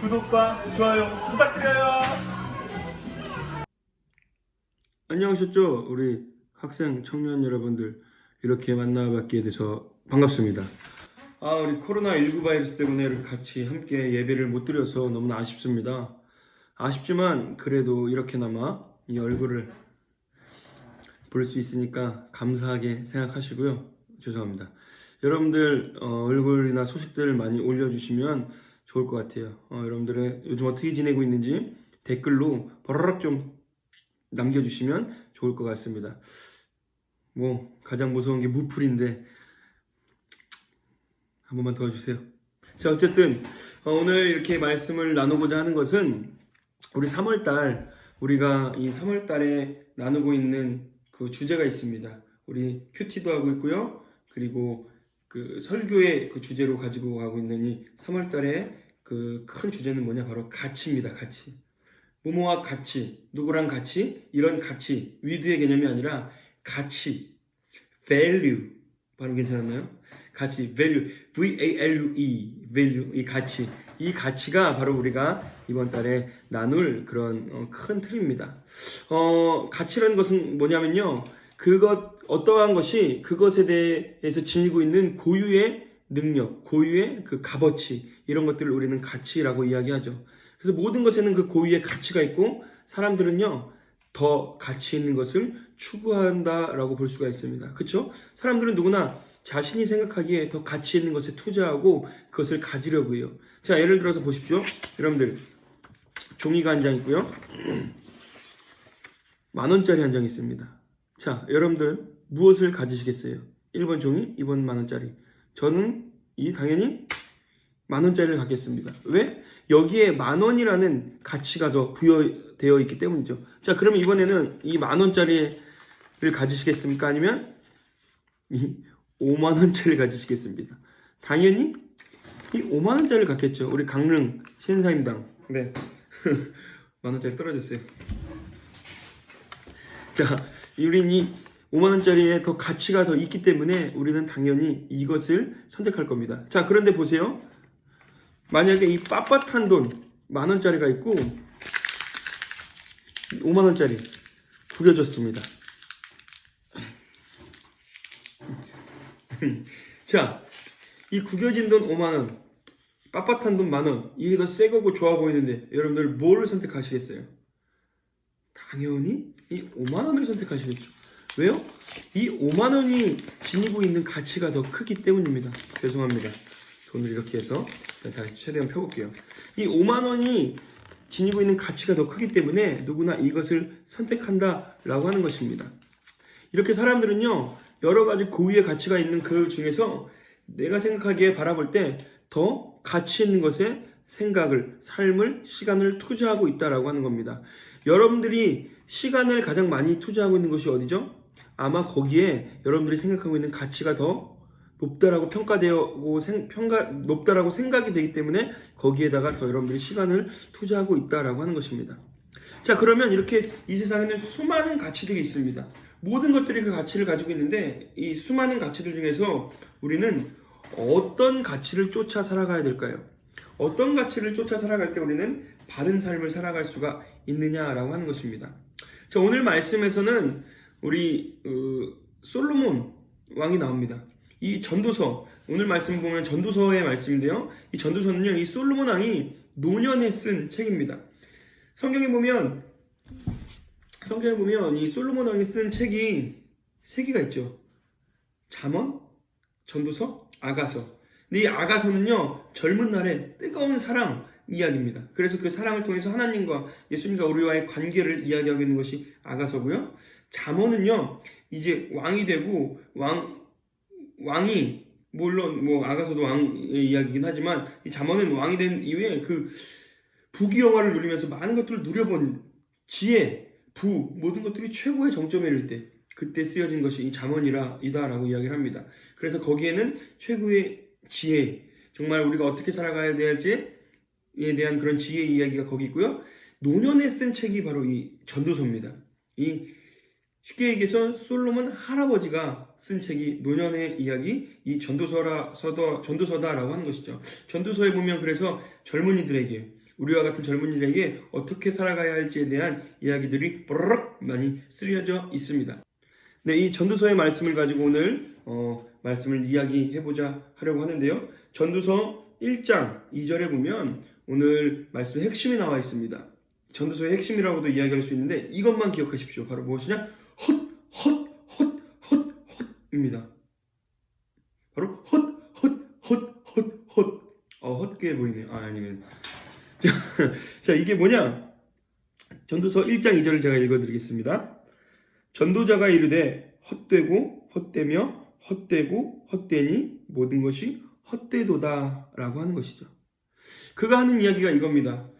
구독과 좋아요 부탁드려요. 안녕하셨죠? 우리 학생, 청년 여러분들, 이렇게 만나뵙게 돼서 반갑습니다. 우리 코로나19 바이러스 때문에 이렇게 같이 함께 예배를 못 드려서 너무나 아쉽습니다. 아쉽지만 그래도 이렇게나마 이 얼굴을 볼 수 있으니까 감사하게 생각하시고요. 죄송합니다. 여러분들 얼굴이나 소식들 많이 올려주시면 좋을 것 같아요. 여러분들의 요즘 어떻게 지내고 있는지 댓글로 버럭 좀 남겨주시면 좋을 것 같습니다. 뭐 가장 무서운 게 무풀인데 한 번만 도와주세요. 자, 어쨌든 오늘 이렇게 말씀을 나누고자 하는 것은 우리 3월달, 우리가 이 3월달에 나누고 있는 그 주제가 있습니다. 우리 큐티도 하고 있고요. 그리고 그 설교의 그 주제로 가지고 가고 있는 이 3월달에 그 큰 주제는 뭐냐? 바로 가치입니다. 가치. 뭐뭐와 같이, 누구랑 같이, 이런 가치, 위드의 개념이 아니라 가치, value, 발음 괜찮았나요? 가치, value, V-A-L-U-E, value, 이 가치, 이 가치가 바로 우리가 이번 달에 나눌 그런 큰 틀입니다. 가치라는 것은 뭐냐면요, 어떠한 것이 그것에 대해서 지니고 있는 고유의 능력, 고유의 그 값어치, 이런 것들을 우리는 가치라고 이야기하죠. 그래서 모든 것에는 그 고유의 가치가 있고 사람들은요 더 가치 있는 것을 추구한다라고 볼 수가 있습니다. 그렇죠? 사람들은 누구나 자신이 생각하기에 더 가치 있는 것에 투자하고 그것을 가지려고 해요. 자, 예를 들어서 보십시오. 여러분들 종이가 한 장 있고요. 10,000원짜리 한 장 있습니다. 자, 여러분들 무엇을 가지시겠어요? 1번 종이, 2번 10,000원짜리. 저는 당연히 10,000원짜리를 갖겠습니다. 왜? 여기에 10,000원이라는 가치가 더 부여되어 있기 때문이죠. 자, 그러면 이번에는 이 10,000원짜리를 가지시겠습니까? 아니면 이 50,000원짜리를 가지시겠습니다. 당연히 이 50,000원짜리를 갖겠죠. 우리 강릉 신사임당. 네. 10,000원짜리 떨어졌어요. 자, 우린 이 50,000원짜리에 더 가치가 더 있기 때문에 우리는 당연히 이것을 선택할 겁니다. 자, 그런데 보세요. 만약에 이 빳빳한 돈 10,000원짜리가 있고 50,000원짜리 구겨졌습니다. 자, 이 구겨진 돈 50,000원, 빳빳한 돈 10,000원, 이게 더 새 거고 좋아 보이는데 여러분들 뭘 선택하시겠어요? 당연히 이 50,000원을 선택하시겠죠. 왜요? 이 50,000원이 지니고 있는 가치가 더 크기 때문입니다. 죄송합니다. 돈을 이렇게 해서 다시 최대한 펴볼게요. 이 50,000원이 지니고 있는 가치가 더 크기 때문에 누구나 이것을 선택한다라고 하는 것입니다. 이렇게 사람들은요, 여러 가지 고유의 가치가 있는 그 중에서 내가 생각하기에 바라볼 때 더 가치 있는 것에 생각을, 삶을, 시간을 투자하고 있다라고 하는 겁니다. 여러분들이 시간을 가장 많이 투자하고 있는 것이 어디죠? 아마 거기에 여러분들이 생각하고 있는 가치가 더 높다라고 높다라고 생각이 되기 때문에 거기에다가 더 여러분들이 시간을 투자하고 있다라고 하는 것입니다. 자, 그러면 이렇게 이 세상에는 수많은 가치들이 있습니다. 모든 것들이 그 가치를 가지고 있는데 이 수많은 가치들 중에서 우리는 어떤 가치를 쫓아 살아가야 될까요? 어떤 가치를 쫓아 살아갈 때 우리는 바른 삶을 살아갈 수가 있느냐라고 하는 것입니다. 자, 오늘 말씀에서는 우리 솔로몬 왕이 나옵니다. 이 전도서, 오늘 말씀 보면 전도서의 말씀인데요. 이 전도서는요, 이 솔로몬 왕이 노년에 쓴 책입니다. 성경에 보면 이 솔로몬 왕이 쓴 책이 3개가 있죠. 잠언, 전도서, 아가서. 근데 이 아가서는요, 젊은 날의 뜨거운 사랑 이야기입니다. 그래서 그 사랑을 통해서 하나님과 예수님과 우리와의 관계를 이야기하고 있는 것이 아가서고요. 잠언은요, 이제 왕이 되고 왕이 물론 뭐 아가서도 왕의 이야기이긴 하지만 이 잠언은 왕이 된 이후에 그 부귀영화를 누리면서 많은 것들을 누려본 지혜, 모든 것들이 최고의 정점에 이를 때 그때 쓰여진 것이 이 잠언이다라고 이야기를 합니다. 그래서 거기에는 최고의 지혜, 정말 우리가 어떻게 살아가야 될지에 대한 그런 지혜 이야기가 거기 있고요. 노년에 쓴 책이 바로 이 전도서입니다. 쉽게 얘기해서 솔로몬 할아버지가 쓴 책이 노년의 이야기, 이 전도서다라고 하는 것이죠. 전도서에 보면 그래서 젊은이들에게 우리와 같은 젊은이들에게 어떻게 살아가야 할지에 대한 이야기들이 뽀로록 많이 쓰여져 있습니다. 네, 이 전도서의 말씀을 가지고 오늘 말씀을 이야기해보자 하려고 하는데요. 전도서 1장 2절에 보면 오늘 말씀의 핵심이 나와 있습니다. 전도서의 핵심이라고도 이야기할 수 있는데 이것만 기억하십시오. 바로 무엇이냐? 헛입니다. 바로 헛게 보이네요. 아니면 자, 이게 뭐냐? 전도서 1장 2절을 제가 읽어드리겠습니다. 전도자가 이르되 헛되고 헛되며 헛되고 헛되니 모든 것이 헛되도다 라고 하는 것이죠. 그가 하는 이야기가 이겁니다.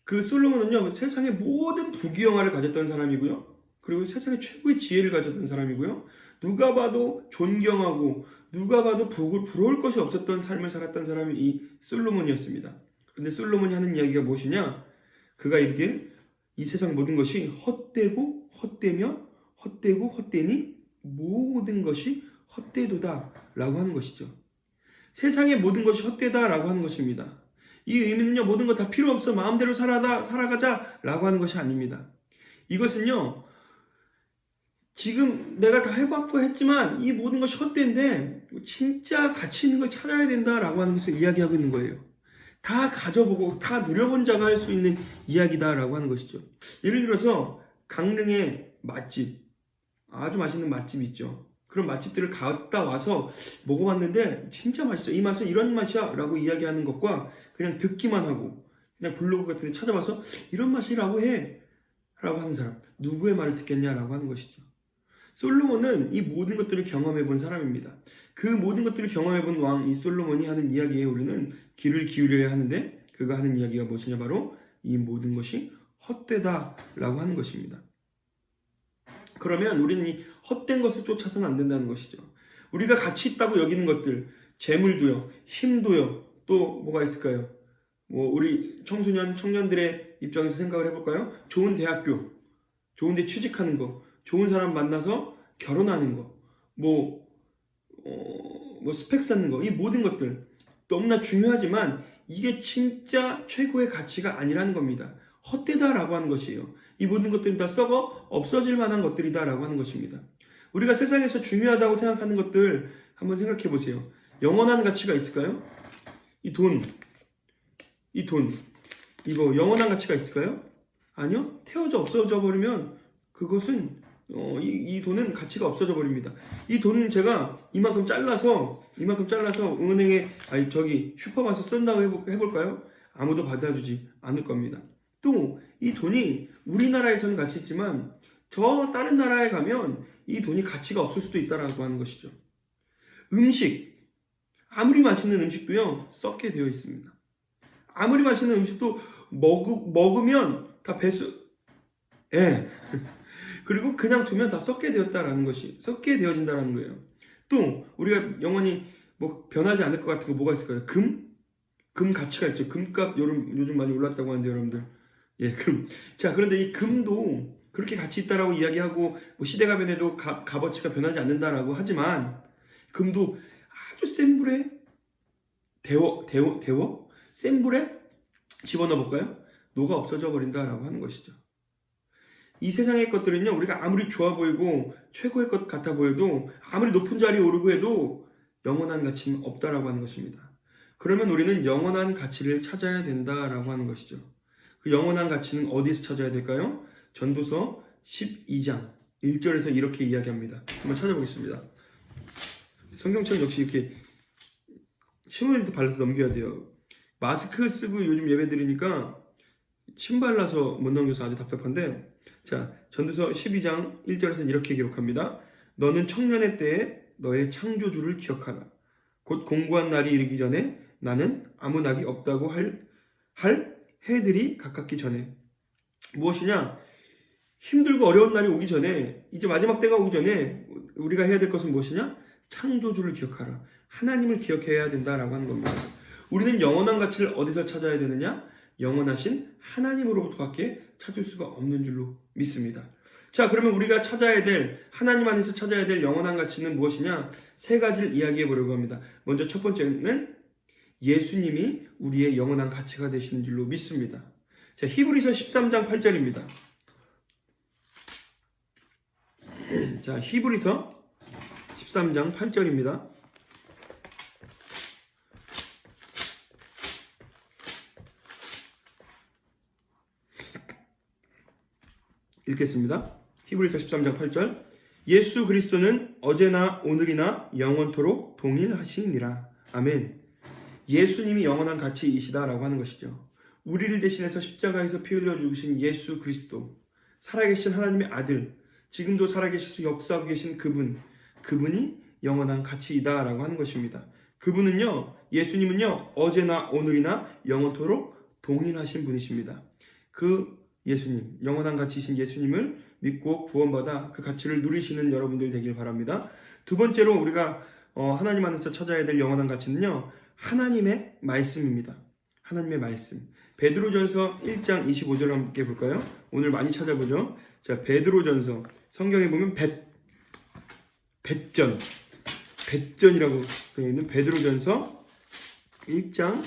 그 솔로몬은요, 세상의 모든 부귀영화를 가졌던 사람이고요, 그리고 세상의 최고의 지혜를 가졌던 사람이고요, 누가 봐도 존경하고 누가 봐도 부러울 것이 없었던 삶을 살았던 사람이 이 솔로몬이었습니다. 그런데 솔로몬이 하는 이야기가 무엇이냐? 그가 이르길 이 세상 모든 것이 헛되고 헛되며 헛되고 헛되니 모든 것이 헛되도다 라고 하는 것이죠. 세상의 모든 것이 헛되다 라고 하는 것입니다. 이 의미는요, 모든 거 다 필요 없어 마음대로 살아가자 라고 하는 것이 아닙니다. 이것은요, 지금 내가 다 해봤고 했지만 이 모든 것이 헛된데 진짜 가치 있는 걸 찾아야 된다라고 하는 것을 이야기하고 있는 거예요. 다 가져보고 다 누려본 자가 할 수 있는 이야기다라고 하는 것이죠. 예를 들어서 강릉의 맛집, 아주 맛있는 맛집이 있죠. 그런 맛집들을 갔다 와서 먹어봤는데 진짜 맛있어. 이 맛은 이런 맛이야 라고 이야기하는 것과 그냥 듣기만 하고 그냥 블로그 같은 데 찾아봐서 이런 맛이라고 해 라고 하는 사람, 누구의 말을 듣겠냐라고 하는 것이죠. 솔로몬은 이 모든 것들을 경험해 본 사람입니다. 그 모든 것들을 경험해 본 왕 이 솔로몬이 하는 이야기에 우리는 귀를 기울여야 하는데 그가 하는 이야기가 무엇이냐? 바로 이 모든 것이 헛되다 라고 하는 것입니다. 그러면 우리는 이 헛된 것을 쫓아서는 안 된다는 것이죠. 우리가 가치 있다고 여기는 것들, 재물도요, 힘도요, 또 뭐가 있을까요? 우리 청년들의 입장에서 생각을 해볼까요? 좋은 대학교, 좋은 데 취직하는 거, 좋은 사람 만나서 결혼하는 거, 스펙 쌓는 거, 이 모든 것들 너무나 중요하지만 이게 진짜 최고의 가치가 아니라는 겁니다. 헛되다라고 하는 것이에요. 이 모든 것들은 다 썩어 없어질 만한 것들이다라고 하는 것입니다. 우리가 세상에서 중요하다고 생각하는 것들 한번 생각해 보세요. 영원한 가치가 있을까요? 이 돈, 이거 영원한 가치가 있을까요? 아니요. 태워져 없어져 버리면 그것은 이 돈은 가치가 없어져 버립니다. 이 돈은 제가 이만큼 잘라서 은행에 슈퍼마켓에 쓴다고 해볼까요? 아무도 받아주지 않을 겁니다. 또 이 돈이 우리나라에서는 가치 있지만 저 다른 나라에 가면 이 돈이 가치가 없을 수도 있다라고 하는 것이죠. 음식, 아무리 맛있는 음식도요, 썩게 되어 있습니다. 아무리 맛있는 음식도 먹으면 다 그리고 그냥 두면 다 썩게 되어진다라는 거예요. 또 우리가 영원히 변하지 않을 것 같은 거 뭐가 있을까요? 금 가치가 있죠. 금값 요즘 많이 올랐다고 하는데 여러분들, 금. 자, 그런데 이 금도 그렇게 가치 있다라고 이야기하고 시대가 변해도 값어치가 변하지 않는다라고 하지만 금도 아주 센 불에 센 불에 집어넣어 볼까요? 녹아 없어져 버린다라고 하는 것이죠. 이 세상의 것들은요, 우리가 아무리 좋아 보이고 최고의 것 같아 보여도 아무리 높은 자리에 오르고 해도 영원한 가치는 없다라고 하는 것입니다. 그러면 우리는 영원한 가치를 찾아야 된다라고 하는 것이죠. 그 영원한 가치는 어디에서 찾아야 될까요? 전도서 12장 1절에서 이렇게 이야기합니다. 한번 찾아보겠습니다. 성경책 역시 이렇게 침을 발라서 넘겨야 돼요. 마스크 쓰고 요즘 예배 드리니까 침 발라서 못 넘겨서 아주 답답한데, 자, 전도서 12장 1절에서는 이렇게 기록합니다. 너는 청년의 때에 너의 창조주를 기억하라. 곧 공고한 날이 이르기 전에 나는 아무 낙이 없다고 할 해들이 가깝기 전에. 무엇이냐? 힘들고 어려운 날이 오기 전에, 이제 마지막 때가 오기 전에 우리가 해야 될 것은 무엇이냐? 창조주를 기억하라. 하나님을 기억해야 된다라고 하는 겁니다. 우리는 영원한 가치를 어디서 찾아야 되느냐? 영원하신 하나님으로부터밖에 찾을 수가 없는 줄로 믿습니다. 자, 그러면 우리가 하나님 안에서 찾아야 될 영원한 가치는 무엇이냐? 세 가지를 이야기해 보려고 합니다. 먼저 첫 번째는 예수님이 우리의 영원한 가치가 되시는 줄로 믿습니다. 자, 히브리서 13장 8절입니다. 자, 히브리서 13장 8절입니다. 읽겠습니다. 히브리서 13장 8절. 예수 그리스도는 어제나 오늘이나 영원토록 동일하시니라. 아멘. 예수님이 영원한 가치이시다라고 하는 것이죠. 우리를 대신해서 십자가에서 피 흘려 죽으신 예수 그리스도, 살아계신 하나님의 아들, 지금도 살아계셔서 역사하고 계신 그분이 영원한 가치이다라고 하는 것입니다. 그분은요, 예수님은요, 어제나 오늘이나 영원토록 동일하신 분이십니다. 그 예수님, 영원한 가치이신 예수님을 믿고 구원받아 그 가치를 누리시는 여러분들 되길 바랍니다. 두 번째로 우리가 하나님 안에서 찾아야 될 영원한 가치는요, 하나님의 말씀입니다. 하나님의 말씀. 베드로전서 1장 25절 함께 볼까요? 오늘 많이 찾아보죠. 자, 베드로전서 성경에 보면 배전이라고 되어 있는 베드로전서 1장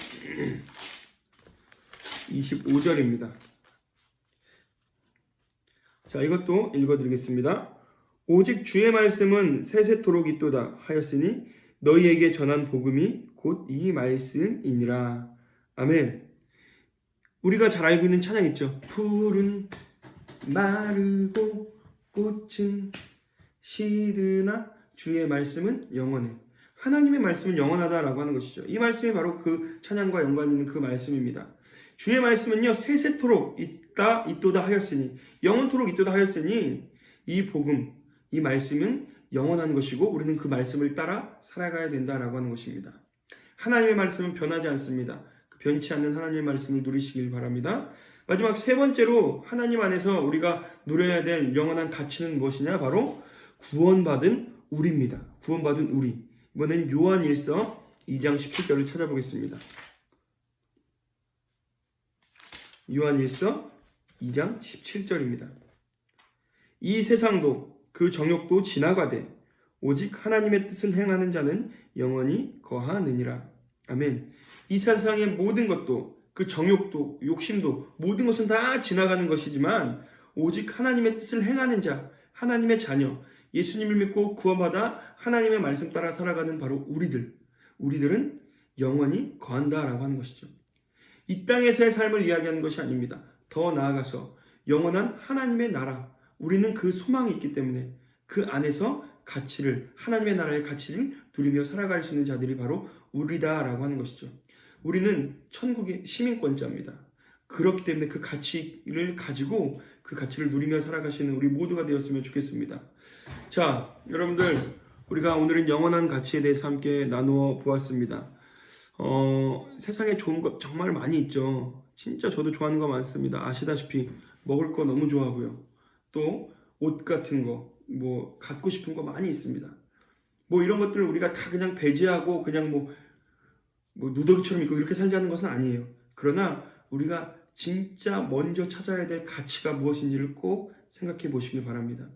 25절입니다. 자, 이것도 읽어드리겠습니다. 오직 주의 말씀은 세세토록 있도다 하였으니 너희에게 전한 복음이 곧 이 말씀이니라. 아멘. 우리가 잘 알고 있는 찬양 있죠. 푸른 마르고 꽃은 시드나 주의 말씀은 영원해. 하나님의 말씀은 영원하다라고 하는 것이죠. 이 말씀이 바로 그 찬양과 연관 있는 그 말씀입니다. 주의 말씀은요, 세세토록 있도다 하였으니, 영원토록 있도다 하였으니, 이 복음, 이 말씀은 영원한 것이고 우리는 그 말씀을 따라 살아가야 된다라고 하는 것입니다. 하나님의 말씀은 변하지 않습니다. 변치 않는 하나님의 말씀을 누리시길 바랍니다. 마지막 세 번째로 하나님 안에서 우리가 누려야 될 영원한 가치는 무엇이냐? 바로 구원받은 우리입니다. 구원받은 우리. 이번엔 요한일서 2장 17절을 찾아보겠습니다. 요한일서 2장 17절입니다. 이 세상도 그 정욕도 지나가되 오직 하나님의 뜻을 행하는 자는 영원히 거하느니라. 아멘. 이 세상의 모든 것도, 그 정욕도, 욕심도, 모든 것은 다 지나가는 것이지만 오직 하나님의 뜻을 행하는 자, 하나님의 자녀, 예수님을 믿고 구원받아 하나님의 말씀 따라 살아가는 바로 우리들은 영원히 거한다라고 하는 것이죠. 이 땅에서의 삶을 이야기하는 것이 아닙니다. 더 나아가서 영원한 하나님의 나라, 우리는 그 소망이 있기 때문에 그 안에서 하나님의 나라의 가치를 누리며 살아갈 수 있는 자들이 바로 우리다라고 하는 것이죠. 우리는 천국의 시민권자입니다. 그렇기 때문에 그 가치를 가지고 그 가치를 누리며 살아가시는 우리 모두가 되었으면 좋겠습니다. 자, 여러분들, 우리가 오늘은 영원한 가치에 대해서 함께 나누어 보았습니다. 세상에 좋은 것 정말 많이 있죠. 진짜 저도 좋아하는 거 많습니다. 아시다시피 먹을 거 너무 좋아하고요. 또 옷 같은 거, 갖고 싶은 거 많이 있습니다. 이런 것들을 우리가 다 그냥 배제하고 그냥 누더기처럼 입고 이렇게 살자는 것은 아니에요. 그러나 우리가 진짜 먼저 찾아야 될 가치가 무엇인지를 꼭 생각해 보시길 바랍니다.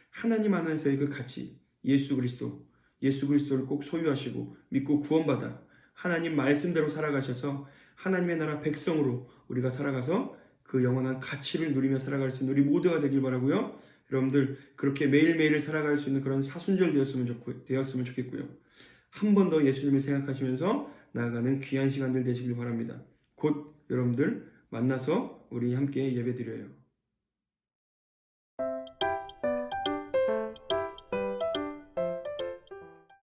하나님 안에서의 그 가치, 예수 그리스도를 꼭 소유하시고 믿고 구원받아 하나님 말씀대로 살아가셔서 하나님의 나라 백성으로 우리가 살아가서 그 영원한 가치를 누리며 살아갈 수 있는 우리 모두가 되길 바라고요. 여러분들 그렇게 매일매일 살아갈 수 있는 그런 사순절 되었으면 좋겠고요. 한 번 더 예수님을 생각하시면서 나아가는 귀한 시간들 되시길 바랍니다. 곧 여러분들 만나서 우리 함께 예배드려요.